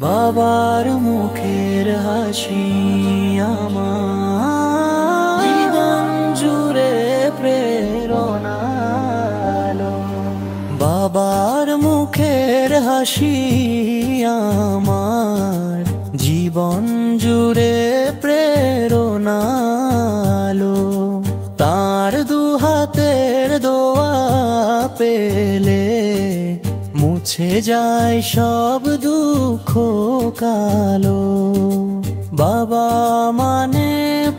বাবার মুখের হাসি আমার জীবন জুড়ে প্রেরণা আলো। বাবার মুখের হাসি আমার জীবন জুড়ে প্রেরণা আলো। তার দুহাতের দোয়া পেলে মুছে যায় সব দুঃখ কালো। বাবা মানে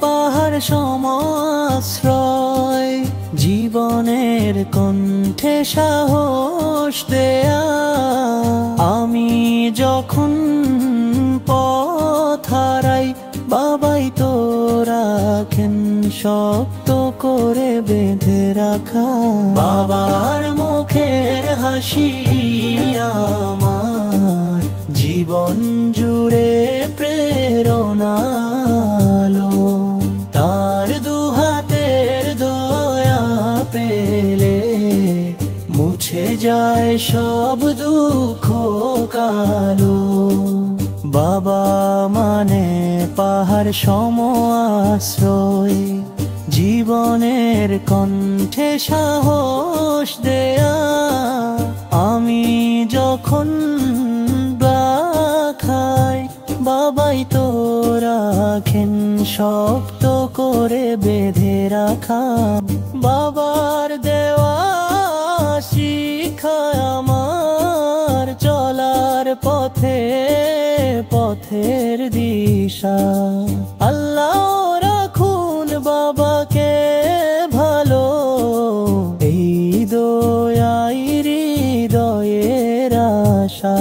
পাহাড় সম আশ্রয়, জীবনের কণ্ঠে সাহস দেয়া। আমি যখন পথ হারাই বাবাই তো রাখেন শক্ত করে বেঁধে রাখা। বাবার মুখের হাসি আমার জীবন জুড়ে প্রেরণা আলো। তার দুহাতের দয়া পেলে মুছে যায় সব দুঃখ কালো। বাবা মানে পাহাড় সম আশ্রয়, জীবনের কণ্ঠে সাহস দেয়া। আমি যখন খাই বাবাই তো রাখেন শক্ত করে বেঁধে রাখা। বাবার দেওয়া শিক্ষা আমার চলার পথে পথের দিশা। আল্লাহ রাখুন বাবাকে ভালো, এই দোয়াই হৃদয়ের আশা।